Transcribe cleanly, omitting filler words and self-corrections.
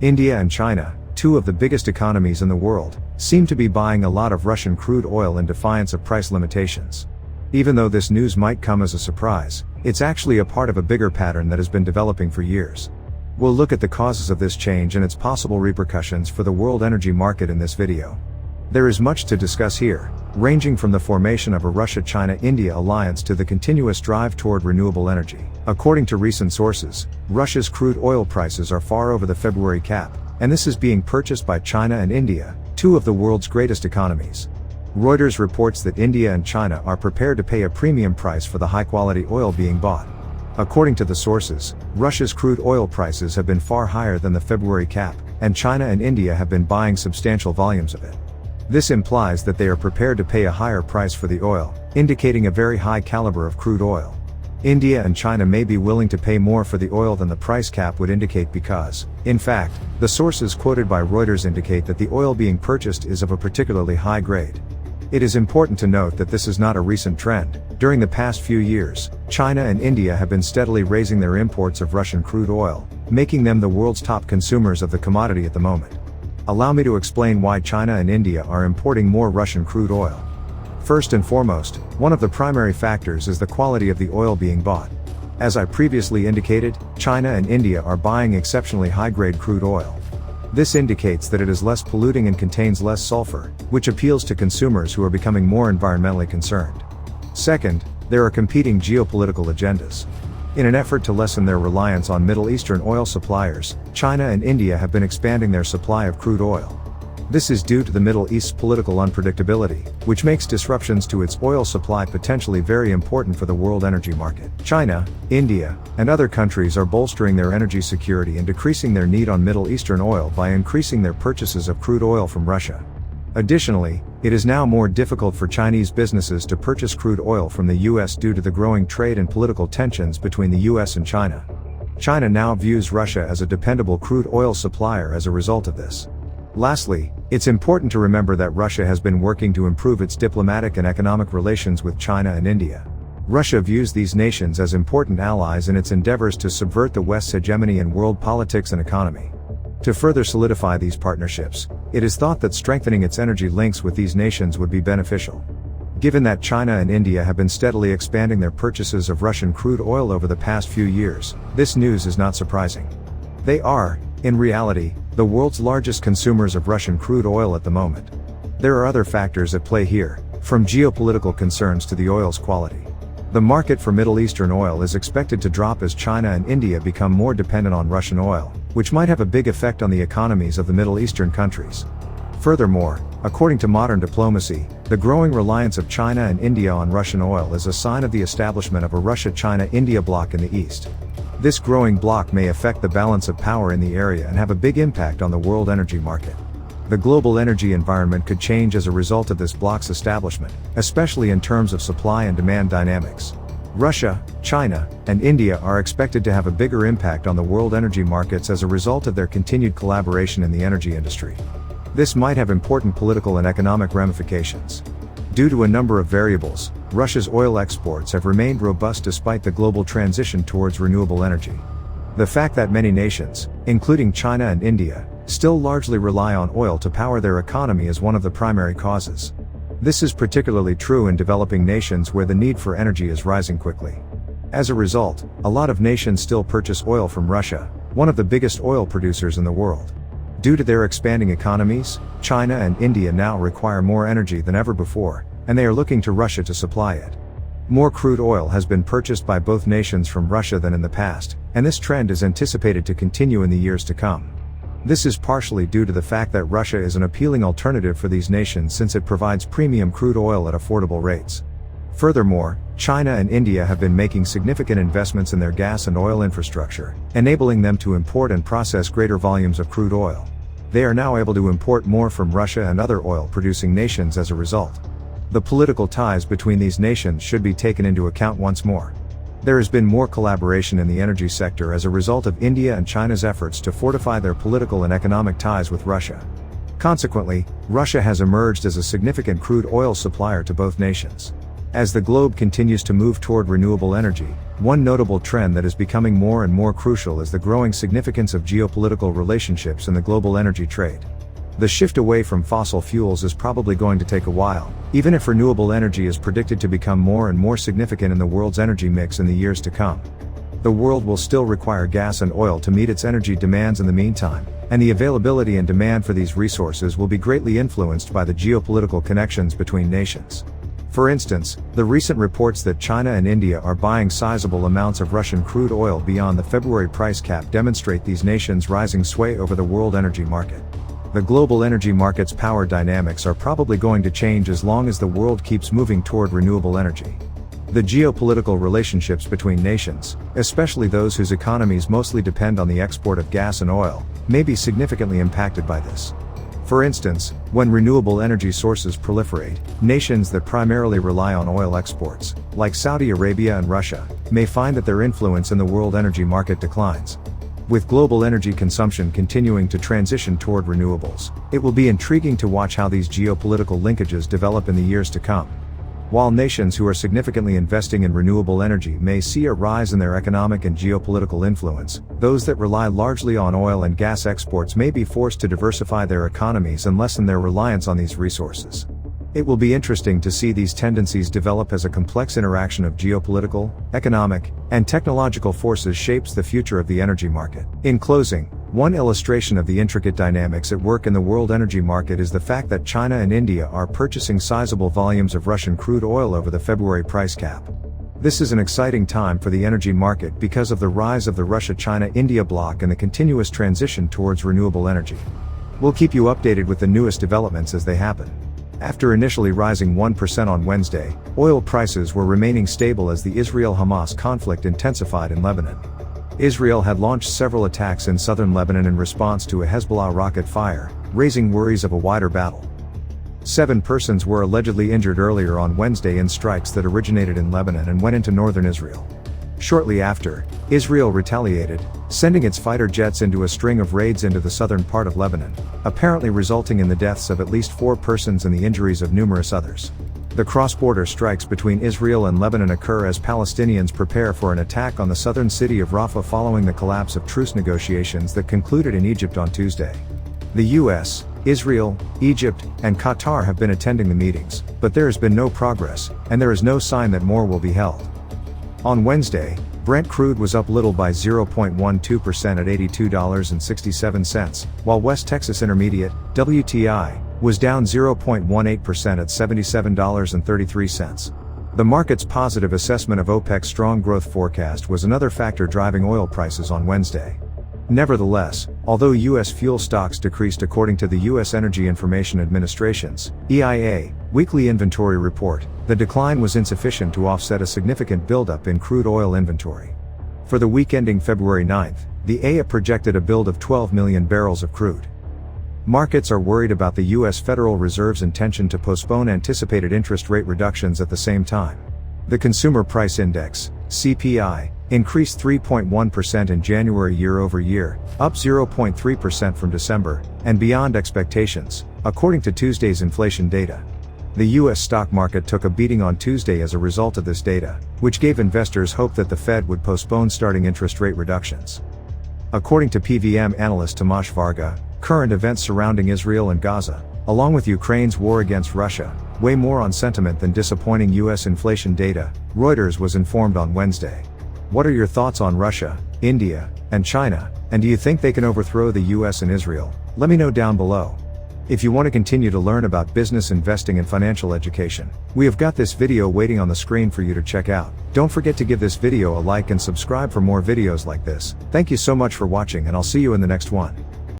India and China, two of the biggest economies in the world, seem to be buying a lot of Russian crude oil in defiance of price limitations. Even though this news might come as a surprise, it's actually a part of a bigger pattern that has been developing for years. We'll look at the causes of this change and its possible repercussions for the world energy market in this video. There is much to discuss here, ranging from the formation of a Russia-China-India alliance to the continuous drive toward renewable energy. According to recent sources, Russia's crude oil prices are far over the February cap, and this is being purchased by China and India, two of the world's greatest economies. Reuters reports that India and China are prepared to pay a premium price for the high-quality oil being bought. According to the sources, Russia's crude oil prices have been far higher than the February cap, and China and India have been buying substantial volumes of it. This implies that they are prepared to pay a higher price for the oil, indicating a very high caliber of crude oil. India and China may be willing to pay more for the oil than the price cap would indicate because, in fact, the sources quoted by Reuters indicate that the oil being purchased is of a particularly high grade. It is important to note that this is not a recent trend. During the past few years, China and India have been steadily raising their imports of Russian crude oil, making them the world's top consumers of the commodity at the moment. Allow me to explain why China and India are importing more Russian crude oil. First and foremost, one of the primary factors is the quality of the oil being bought. As I previously indicated, China and India are buying exceptionally high-grade crude oil. This indicates that it is less polluting and contains less sulfur, which appeals to consumers who are becoming more environmentally concerned. Second, there are competing geopolitical agendas. In an effort to lessen their reliance on Middle Eastern oil suppliers, China and India have been expanding their supply of crude oil. This is due to the Middle East's political unpredictability, which makes disruptions to its oil supply potentially very important for the world energy market. China, India, and other countries are bolstering their energy security and decreasing their need on Middle Eastern oil by increasing their purchases of crude oil from Russia. Additionally, it is now more difficult for Chinese businesses to purchase crude oil from the US due to the growing trade and political tensions between the US and China. China now views Russia as a dependable crude oil supplier as a result of this. Lastly, it's important to remember that Russia has been working to improve its diplomatic and economic relations with China and India. Russia views these nations as important allies in its endeavors to subvert the West's hegemony in world politics and economy. To further solidify these partnerships, it is thought that strengthening its energy links with these nations would be beneficial. Given that China and India have been steadily expanding their purchases of Russian crude oil over the past few years, this news is not surprising. They are, in reality, the world's largest consumers of Russian crude oil at the moment. There are other factors at play here, from geopolitical concerns to the oil's quality. The market for Middle Eastern oil is expected to drop as China and India become more dependent on Russian oil, which might have a big effect on the economies of the Middle Eastern countries. Furthermore, according to modern diplomacy, the growing reliance of China and India on Russian oil is a sign of the establishment of a Russia-China-India bloc in the East. This growing bloc may affect the balance of power in the area and have a big impact on the world energy market. The global energy environment could change as a result of this bloc's establishment, especially in terms of supply and demand dynamics. Russia, China, and India are expected to have a bigger impact on the world energy markets as a result of their continued collaboration in the energy industry. This might have important political and economic ramifications. Due to a number of variables, Russia's oil exports have remained robust despite the global transition towards renewable energy. The fact that many nations, including China and India, still largely rely on oil to power their economy is one of the primary causes. This is particularly true in developing nations where the need for energy is rising quickly. As a result, a lot of nations still purchase oil from Russia, one of the biggest oil producers in the world. Due to their expanding economies, China and India now require more energy than ever before, and they are looking to Russia to supply it. More crude oil has been purchased by both nations from Russia than in the past, and this trend is anticipated to continue in the years to come. This is partially due to the fact that Russia is an appealing alternative for these nations since it provides premium crude oil at affordable rates. Furthermore, China and India have been making significant investments in their gas and oil infrastructure, enabling them to import and process greater volumes of crude oil. They are now able to import more from Russia and other oil-producing nations as a result. The political ties between these nations should be taken into account once more. There has been more collaboration in the energy sector as a result of India and China's efforts to fortify their political and economic ties with Russia. Consequently, Russia has emerged as a significant crude oil supplier to both nations. As the globe continues to move toward renewable energy, one notable trend that is becoming more and more crucial is the growing significance of geopolitical relationships in the global energy trade. The shift away from fossil fuels is probably going to take a while, even if renewable energy is predicted to become more and more significant in the world's energy mix in the years to come. The world will still require gas and oil to meet its energy demands in the meantime, and the availability and demand for these resources will be greatly influenced by the geopolitical connections between nations. For instance, the recent reports that China and India are buying sizable amounts of Russian crude oil beyond the February price cap demonstrate these nations' rising sway over the world energy market. The global energy market's power dynamics are probably going to change as long as the world keeps moving toward renewable energy. The geopolitical relationships between nations, especially those whose economies mostly depend on the export of gas and oil, may be significantly impacted by this. For instance, when renewable energy sources proliferate, nations that primarily rely on oil exports, like Saudi Arabia and Russia, may find that their influence in the world energy market declines. With global energy consumption continuing to transition toward renewables, it will be intriguing to watch how these geopolitical linkages develop in the years to come. While nations who are significantly investing in renewable energy may see a rise in their economic and geopolitical influence, those that rely largely on oil and gas exports may be forced to diversify their economies and lessen their reliance on these resources. It will be interesting to see these tendencies develop as a complex interaction of geopolitical, economic, and technological forces shapes the future of the energy market. In closing, one illustration of the intricate dynamics at work in the world energy market is the fact that China and India are purchasing sizable volumes of Russian crude oil over the February price cap. This is an exciting time for the energy market because of the rise of the Russia-China-India bloc and the continuous transition towards renewable energy. We'll keep you updated with the newest developments as they happen. After initially rising 1% on Wednesday, oil prices were remaining stable as the Israel-Hamas conflict intensified in Lebanon. Israel had launched several attacks in southern Lebanon in response to a Hezbollah rocket fire, raising worries of a wider battle. 7 persons were allegedly injured earlier on Wednesday in strikes that originated in Lebanon and went into northern Israel. Shortly after, Israel retaliated, sending its fighter jets into a string of raids into the southern part of Lebanon, apparently resulting in the deaths of at least 4 persons and the injuries of numerous others. The cross-border strikes between Israel and Lebanon occur as Palestinians prepare for an attack on the southern city of Rafah following the collapse of truce negotiations that concluded in Egypt on Tuesday. The US, Israel, Egypt, and Qatar have been attending the meetings, but there has been no progress, and there is no sign that more will be held. On Wednesday, Brent crude was up little by 0.12% at $82.67, while West Texas Intermediate, WTI, was down 0.18% at $77.33. The market's positive assessment of OPEC's strong growth forecast was another factor driving oil prices on Wednesday. Nevertheless, although U.S. fuel stocks decreased according to the U.S. Energy Information Administration's (EIA) weekly inventory report, the decline was insufficient to offset a significant buildup in crude oil inventory. For the week ending February 9, the EIA projected a build of 12 million barrels of crude. Markets are worried about the U.S. Federal Reserve's intention to postpone anticipated interest rate reductions at the same time. The Consumer Price Index, CPI, increased 3.1% in January year-over-year, up 0.3% from December, and beyond expectations, according to Tuesday's inflation data. The U.S. stock market took a beating on Tuesday as a result of this data, which gave investors hope that the Fed would postpone starting interest rate reductions. According to PVM analyst Tomasz Varga, current events surrounding Israel and Gaza, along with Ukraine's war against Russia, weigh more on sentiment than disappointing U.S. inflation data, Reuters was informed on Wednesday. What are your thoughts on Russia, India, and China, and do you think they can overthrow the U.S. and Israel? Let me know down below. If you want to continue to learn about business investing and financial education, we have got this video waiting on the screen for you to check out. Don't forget to give this video a like and subscribe for more videos like this. Thank you so much for watching, and I'll see you in the next one.